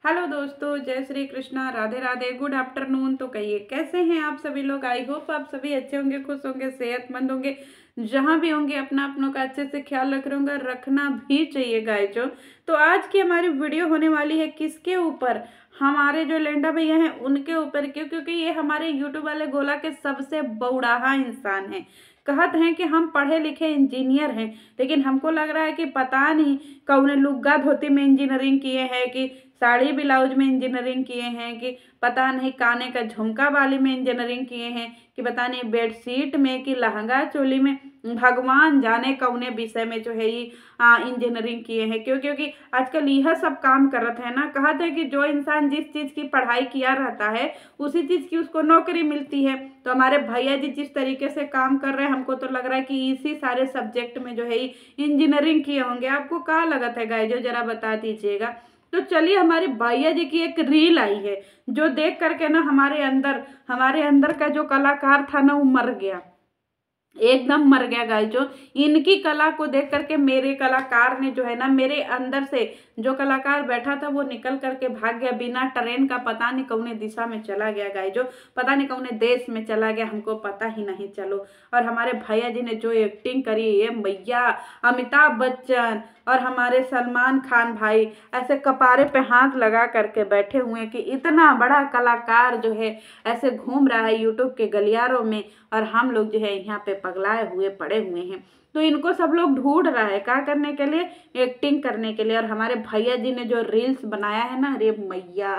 Hello दोस्तों, जय Shri Krishna, Radhe Radhe, good afternoon. तो कहिए कैसे हैं आप सभी लोग। आई होप आप सभी अच्छे होंगे, खुश होंगे, सेहतमंद होंगे। जहां भी होंगे अपना अपनों का अच्छे से ख्याल रख रहे होंगे, रखना भी चाहिए गाइजो। तो आज की हमारी वीडियो होने वाली है किसके ऊपर, हमारे जो लेंडा भैया हैं उनके ऊपर। क्यों? क्योंकि ये हमारे यूट्यूब वाले गोला के सबसे बौड़ाहा इंसान हैं। कहते हैं कि हम पढ़े लिखे इंजीनियर हैं, लेकिन हमको लग रहा है कि पता नहीं कौन लुग्गा धोती में इंजीनियरिंग किए हैं, कि साड़ी ब्लाउज में इंजीनियरिंग किए हैं, कि पता नहीं काने का झुमका वाली में इंजीनियरिंग किए हैं, कि पता नहीं बेडशीट में, कि लहंगा चोली में। भगवान जाने कौने विषय में जो है ये इंजीनियरिंग किए हैं। क्यों? क्योंकि आजकल यह सब काम कर रहे हैं ना। कहते हैं कि जो इंसान जिस चीज़ की पढ़ाई किया रहता है उसी चीज़ की उसको नौकरी मिलती है। तो हमारे भैया जी जिस तरीके से काम कर रहे हैं, हमको तो लग रहा है कि इसी सारे सब्जेक्ट में जो है इंजीनियरिंग किए होंगे। आपको क्या लगता है गाइस, जो जरा बता दीजिएगा। तो चलिए, हमारे भैया जी की एक रील आई है जो देख करके ना हमारे अंदर का जो कलाकार था ना वो मर गया, एकदम मर गया गाइस। जो इनकी कला को देख करके मेरे कलाकार ने जो है ना, मेरे अंदर से जो कलाकार बैठा था वो निकल करके भाग गया बिना ट्रेन का। पता नहीं कौने दिशा में चला गया गाइस, जो पता नहीं कौने देश में चला गया, हमको पता ही नहीं चलो। और हमारे भैया जी ने जो एक्टिंग करी है मैया, अमिताभ बच्चन और हमारे सलमान खान भाई ऐसे कपारे पे हाथ लगा करके बैठे हुए हैं कि इतना बड़ा कलाकार जो है ऐसे घूम रहा है यूट्यूब के गलियारों में, और हम लोग जो है यहाँ पे पगलाए हुए पड़े हुए हैं। तो इनको सब लोग ढूंढ रहा है क्या करने के लिए, एक्टिंग करने के लिए। और हमारे भैया जी ने जो रील्स बनाया है ना, अरे मैया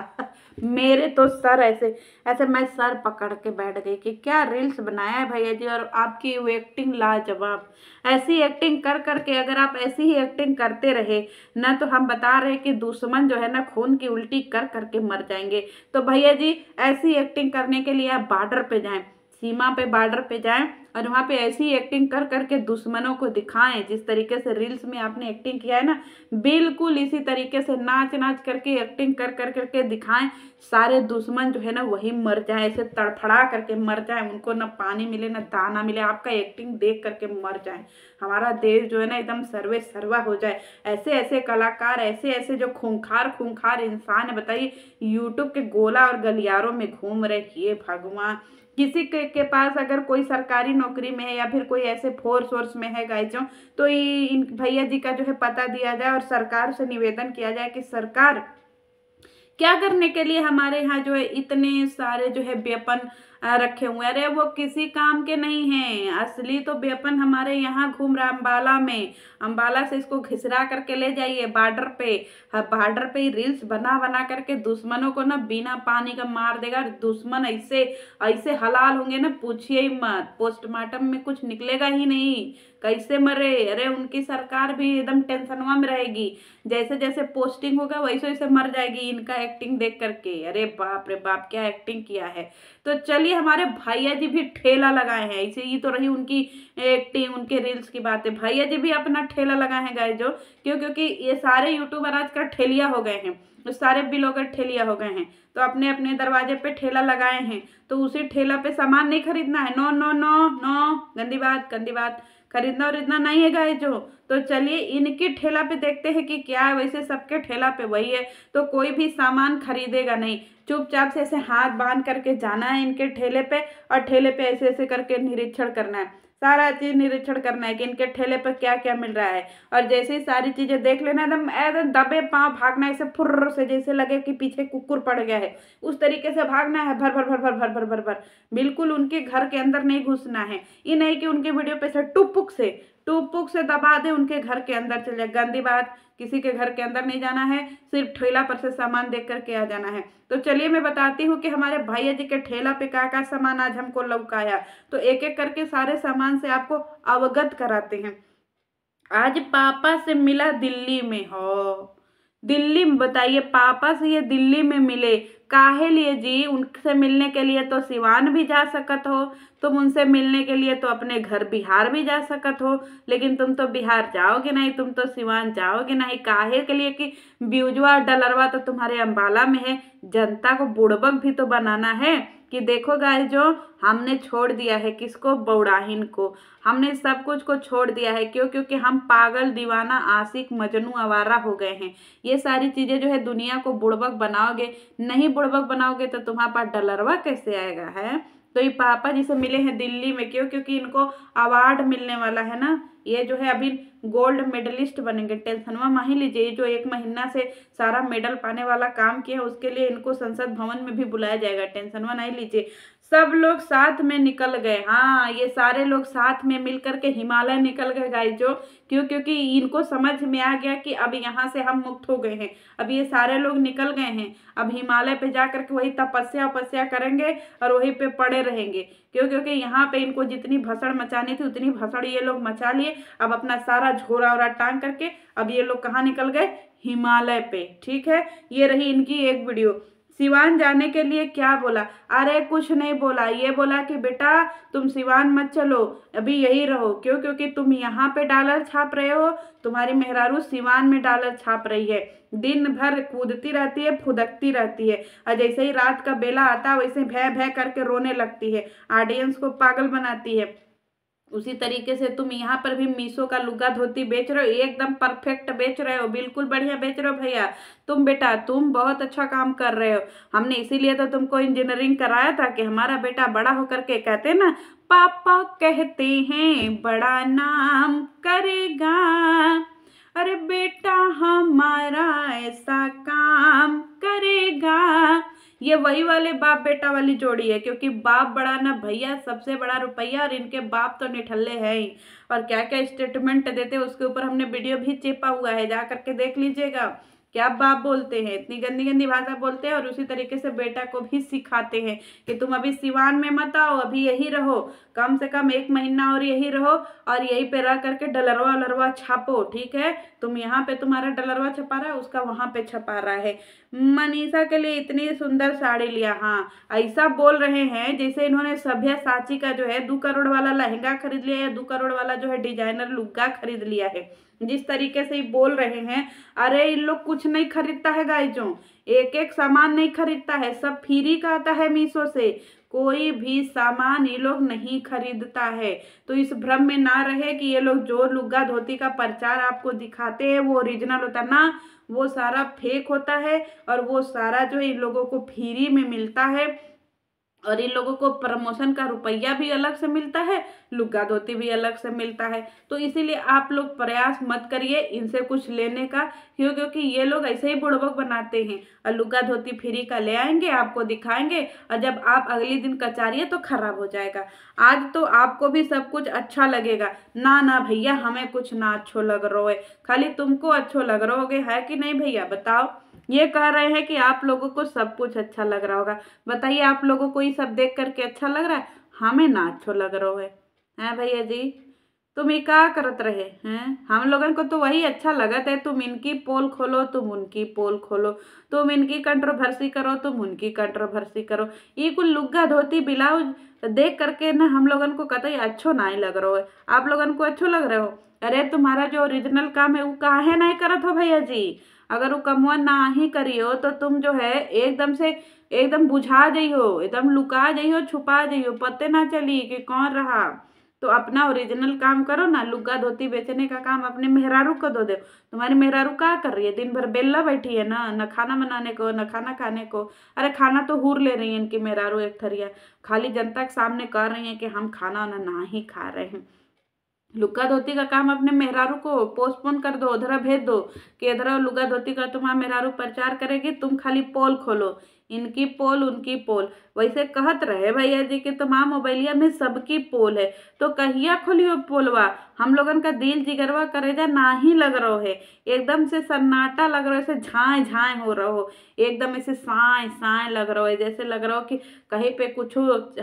मेरे तो सर ऐसे ऐसे मैं सर पकड़ के बैठ गई कि क्या रील्स बनाया है भैया जी। और आपकी वो एक्टिंग लाजवाब। ऐसी एक्टिंग कर करके अगर आप ऐसी ही एक्टिंग करते रहे ना, तो हम बता रहे कि दुश्मन जो है ना खून की उल्टी कर करके मर जाएंगे। तो भैया जी ऐसी एक्टिंग करने के लिए आप बॉर्डर पे जाएं, सीमा पे बॉर्डर पे जाएं, और वहां पे ऐसी एक्टिंग कर करके दुश्मनों को दिखाएं। जिस तरीके से रील्स में आपने एक्टिंग किया है ना, बिल्कुल इसी तरीके से नाच नाच करके एक्टिंग कर कर करके दिखाएं। सारे दुश्मन जो है ना वही मर जाए, ऐसे तड़फड़ा करके मर जाए, उनको ना पानी मिले ना दाना मिले, आपका एक्टिंग देख करके मर जाए। हमारा देश जो है ना एकदम सर्वे सर्वा हो जाए। ऐसे ऐसे कलाकार, ऐसे ऐसे जो खूंखार खूंखार इंसान है, बताइए यूट्यूब के गोला और गलियारों में घूम रहे। ये भगवान, किसी के पास अगर कोई सरकारी नौकरी में है या फिर कोई ऐसे फोर्स वोर्स में है गाइजों, तो इन भैया जी का जो है पता दिया जाए और सरकार से निवेदन किया जाए कि सरकार क्या करने के लिए हमारे यहाँ जो है इतने सारे जो है वेपन रखे हुए हैं। अरे वो किसी काम के नहीं हैं, असली तो वेपन हमारे यहाँ घूम रहा है अम्बाला में। अम्बाला से इसको घिसरा करके ले जाइए बॉर्डर पे। बॉर्डर पे ही रील्स बना बना करके दुश्मनों को ना बिना पानी का मार देगा। दुश्मन ऐसे ऐसे हलाल होंगे ना, पूछिए ही मत। पोस्टमार्टम में कुछ निकलेगा ही नहीं, कैसे मरे। अरे उनकी सरकार भी एकदम टेंशनवा में रहेगी। जैसे जैसे पोस्टिंग होगा वैसे वैसे मर जाएगी इनका एक्टिंग देख करके। अरे बाप रे बाप, क्या एक्टिंग किया है। तो चलिए, हमारे भैया जी भी ठेला लगाए हैं। इसे ये तो रही उनकी एक्टिंग, उनके रील्स की बात है। भैया जी भी अपना ठेला लगाए हैं गाइस। जो क्यों? क्योंकि ये सारे यूट्यूबर आजकल ठेलिया हो गए हैं, तो सारे ब्लॉगर ठेलिया हो गए हैं। तो अपने अपने दरवाजे पे ठेला लगाए हैं, तो उसी ठेला पे सामान नहीं खरीदना है। नो नो नो नो, गंदी बात गंदी बात। खरीदना और इतना नहीं है गाइस जो। तो चलिए इनके ठेला पे देखते हैं कि क्या है। वैसे सबके ठेला पे वही है, तो कोई भी सामान खरीदेगा नहीं। चुपचाप से ऐसे हाथ बांध करके जाना है इनके ठेले पे, और ठेले पे ऐसे ऐसे करके निरीक्षण करना है। सारा चीज निरीक्षण करना है कि इनके ठेले पे क्या क्या मिल रहा है। और जैसे ही सारी चीजें देख लेना, एकदम एकदम दबे पांव भागना, ऐसे फुर्र से, जैसे लगे कि पीछे कुकुर पड़ गया है, उस तरीके से भागना है। भर भर भर भर भर भर भर भर। बिल्कुल उनके घर के अंदर नहीं घुसना है। ये नहीं कि उनके वीडियो पे से टुपुक से दबा दे, उनके घर के अंदर चले जाए। गंदी बात, किसी के घर के अंदर नहीं जाना है, सिर्फ ठेला पर से सामान देख करके आ जाना है। तो चलिए मैं बताती हूँ कि हमारे भैया जी के ठेला पे क्या क्या सामान आज हमको लौकाया। तो एक एक करके सारे सामान से आपको अवगत कराते हैं। आज पापा से मिला दिल्ली में हो। दिल्ली में, बताइए पापा से ये दिल्ली में मिले काहे लिए जी? उनसे मिलने के लिए तो सिवान भी जा सकत हो, तुम उनसे मिलने के लिए तो अपने घर बिहार भी जा सकत हो, लेकिन तुम तो बिहार जाओगे नहीं, तुम तो सिवान जाओगे नहीं। काहे के लिए? कि ब्यूजवा डलरवा तो तुम्हारे अम्बाला में है। जनता को बुड़बक भी तो बनाना है कि देखो गाइस जो हमने छोड़ दिया है किसको, बौड़ाहिन को। हमने सब कुछ को छोड़ दिया है, क्यों? क्योंकि हम पागल दीवाना आशिक मजनू आवारा हो गए हैं। ये सारी चीजें जो है दुनिया को बुड़बक बनाओगे, नहीं बुड़बक बनाओगे तो तुम्हारे पास डलरवा कैसे आएगा है। तो ये पापा जी से मिले हैं दिल्ली में, क्यों? क्योंकि इनको अवार्ड मिलने वाला है ना, ये जो है अभी गोल्ड मेडलिस्ट बनेंगे। टेंशनवा मान लीजिए, जो 1 महीना से सारा मेडल पाने वाला काम किया है उसके लिए इनको संसद भवन में भी बुलाया जाएगा। टेंशनवा नहीं लीजिए, सब लोग साथ में निकल गए। हाँ, ये सारे लोग साथ में मिल करके हिमालय निकल गए गाइस जो, क्यों? क्योंकि इनको समझ में आ गया कि अब यहाँ से हम मुक्त हो गए हैं। अब ये सारे लोग निकल गए हैं, अब हिमालय पे जा करके वही तपस्या करेंगे और वहीं पे पड़े रहेंगे। क्यों? क्योंकि यहाँ पे इनको जितनी भसड़ मचानी थी उतनी भसड़ ये लोग मचा लिए। अब अपना सारा झोरा वोरा टांग करके अब ये लोग कहाँ निकल गए, हिमालय पे। ठीक है, ये रही इनकी एक वीडियो। सिवान जाने के लिए क्या बोला? अरे कुछ नहीं बोला, ये बोला कि बेटा तुम सिवान मत चलो, अभी यही रहो। क्यों? क्योंकि तुम यहाँ पे डॉलर छाप रहे हो, तुम्हारी मेहरारू सिवान में डॉलर छाप रही है, दिन भर कूदती रहती है, फुदकती रहती है, और जैसे ही रात का बेला आता वैसे भय भय करके रोने लगती है, ऑडियंस को पागल बनाती है। उसी तरीके से तुम यहाँ पर भी मीशो का लुगा धोती बेच रहे हो, एकदम परफेक्ट बेच रहे हो, बिल्कुल बढ़िया बेच रहे हो भैया। तुम बेटा तुम बहुत अच्छा काम कर रहे हो। हमने इसीलिए तो तुमको इंजीनियरिंग कराया था कि हमारा बेटा बड़ा होकर के, कहते ना पापा कहते हैं बड़ा नाम करेगा, अरे बेटा हमारा ऐसा काम करेगा। ये वही वाले बाप बेटा वाली जोड़ी है, क्योंकि बाप बड़ा ना भैया, सबसे बड़ा रुपया, और इनके बाप तो निठल्ले है ही। और क्या क्या स्टेटमेंट देते हैं उसके ऊपर हमने वीडियो भी चेपा हुआ है, जा करके देख लीजिएगा। क्या बाप बोलते हैं, इतनी गंदी गंदी भाषा बोलते हैं, और उसी तरीके से बेटा को भी सिखाते हैं कि तुम अभी सिवान में मत आओ, अभी यही रहो, कम से कम 1 महीना और यही रहो, और यहीं पे रह करके डलरवा वलरवा छापो। ठीक है, तुम यहाँ पे तुम्हारा डलरवा छपा रहा है, उसका वहां पे छपा रहा है। मनीषा के लिए इतनी सुंदर साड़ी लिया। हाँ, ऐसा बोल रहे हैं जैसे इन्होंने सभ्या साची का जो है 2 करोड़ वाला लहंगा खरीद लिया, या 2 करोड़ वाला जो है डिजाइनर लुग्गा खरीद लिया है। जिस तरीके से ये बोल रहे हैं, अरे इन लोग कुछ नहीं खरीदता है गाइजों, एक एक सामान नहीं खरीदता है, सब फ्री का आता है मीशो से, कोई भी सामान ये लोग नहीं खरीदता है। तो इस भ्रम में ना रहे कि ये लोग जो लुग्गा धोती का प्रचार आपको दिखाते हैं वो ओरिजिनल होता ना, वो सारा फेक होता है, और वो सारा जो इन लोगों को फ्री में मिलता है, और इन लोगों को प्रमोशन का रुपया भी अलग से मिलता है, लुग्गा धोती भी अलग से मिलता है। तो इसीलिए आप लोग प्रयास मत करिए इनसे कुछ लेने का, क्यों? क्योंकि ये लोग ऐसे ही बुड़बक बनाते हैं, और लुग्गा धोती फ्री का ले आएंगे, आपको दिखाएंगे, और जब आप अगले दिन कचारिए तो खराब हो जाएगा। आज तो आपको भी सब कुछ अच्छा लगेगा ना, ना भैया हमें कुछ ना अच्छो लग रहा है, खाली तुमको अच्छो लग रहोगे, है कि नहीं भैया बताओ? ये कह रहे हैं कि आप लोगों को सब कुछ अच्छा लग रहा होगा। बताइए आप लोगों को ये सब देख करके अच्छा लग रहा है? हमें ना अच्छा लग रहा है, हैं भैया जी? तुम ये क्या करत रहे हैं? हम लोगन को तो वही अच्छा लगत है, तुम इनकी पोल खोलो, तुम उनकी पोल खोलो, तुम इनकी कंट्रोवर्सी करो, तुम उनकी कंट्रोवर्सी करो। ये कुल लुग्गा धोती ब्लाउज देख करके ना हम लोगन को कतई अच्छो नहीं लग रहा है, आप लोगन को अच्छो लग रहे हो। अरे तुम्हारा जो ओरिजिनल काम है वो काहे नहीं करत हो भैया जी? अगर वो कमवा ना ही करियो तो तुम जो है एकदम से एकदम बुझा जाइयो, एकदम लुका जाइयो, छुपा जाइयो, पते ना चली कि कौन रहा। तो अपना ओरिजिनल काम करो ना, लुग्गा धोती बेचने का काम अपने मेहरारू को दो दो। तुम्हारी मेहरारू क्या कर रही है? दिन भर बेल्ला बैठी है ना, न खाना बनाने को न खाना खाने को। अरे खाना तो हूर ले रही है इनकी मेहरारू एक थरिया, खाली जनता के सामने कह रही है कि हम खाना ना ही खा रहे हैं। लुग्गा धोती का काम अपने मेहरारू को पोस्टपोन कर दो, उधर भेज दो कि इधर लुग्गा धोती का तुम्हारा मेहरारू प्रचार करेगी, तुम खाली पोल खोलो, इनकी पोल उनकी पोल। वैसे कहत रहे भैया जी कि तुम्हारा मोबाइलिया में सबकी पोल है, तो कहिया खोलियो पोलवा? हम लोगन का दिल जिगरवा करेजा ना ही लग रहा है, एकदम से सन्नाटा लग रहा है, ऐसे झाए झाए हो रहा हो, एकदम ऐसे साए साए लग रहा है, जैसे लग रहा हो कि कहीं पे कुछ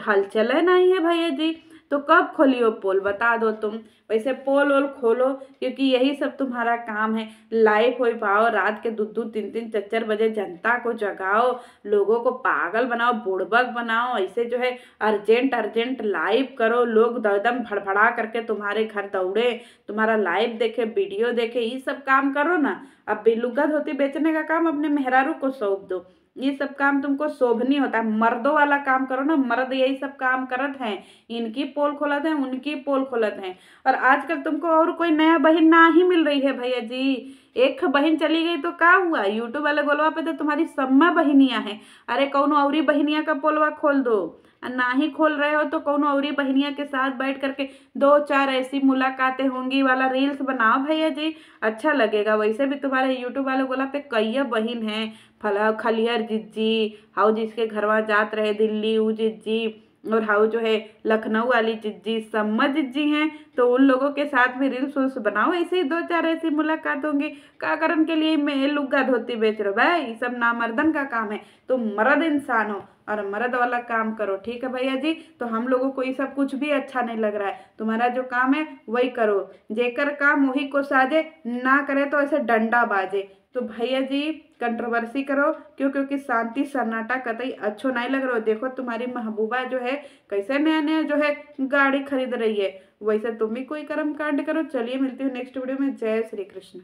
हलचल है नहीं है भैया जी। तो कब खोलियो पोल बता दो तुम? वैसे पोल वोल खोलो, क्योंकि यही सब तुम्हारा काम है। लाइव हो पाओ, रात के 2-2 3-3 4-4 बजे जनता को जगाओ, लोगों को पागल बनाओ, बुड़बक बनाओ, ऐसे जो है अर्जेंट अर्जेंट लाइव करो, लोग एकदम भड़बड़ा करके तुम्हारे घर दौड़े, तुम्हारा लाइव देखे, वीडियो देखे, ये सब काम करो ना। अब लुग्गा धोती बेचने का काम अपने मेहरारू को सौंप दो, ये सब काम तुमको शोभनीय होता है, मर्दों वाला काम करो ना। मर्द यही सब काम करत हैं, इनकी पोल खोलत हैं, उनकी पोल खोलत हैं। और आजकल तुमको और कोई नया बहन ना ही मिल रही है भैया जी। एक बहन चली गई तो क्या हुआ, यूट्यूब वाले गोलवा पे तो तुम्हारी सम्मा बहनियां हैं। अरे कौनो औरी बहनिया का पोलवा खोल दो, और ना ही खोल रहे हो तो कौनो औरी बहनिया के साथ बैठ करके 2-4 ऐसी मुलाकातें होंगी वाला रील्स बनाओ भैया जी, अच्छा लगेगा। वैसे भी तुम्हारे यूट्यूब वाले गोला पे कई बहन हैं, फला खलियर जिज्जी, हाउ जिसके घरवा जात रहे दिल्ली ऊ जिज्जी, और हाउ जो है लखनऊ वाली जिज्जी, सम्मा जिज्जी हैं। तो उन लोगों के साथ भी रील्स उल्स बनाओ, ऐसे ही 2-4 ऐसी मुलाकात होंगी। का कारण के लिए मैं लुग्गा धोती बेच रहे हो भाई, ये सब नामर्दन का काम है। तुम मर्द इंसान हो और मर्द वाला काम करो, ठीक है भैया जी। तो हम लोगों को ये सब कुछ भी अच्छा नहीं लग रहा है, तुम्हारा जो काम है वही करो, जेकर काम वही को साजे, ना करे तो ऐसे डंडा बाजे। तो भैया जी कंट्रोवर्सी करो क्यों, क्योंकि शांति सन्नाटा कतई अच्छो नहीं लग रहा हो। देखो तुम्हारी महबूबा जो है कैसे नया नया जो है गाड़ी खरीद रही है, वैसे तुम भी कोई कर्म कांड करो। चलिए मिलती हूँ नेक्स्ट वीडियो में। जय श्री कृष्ण।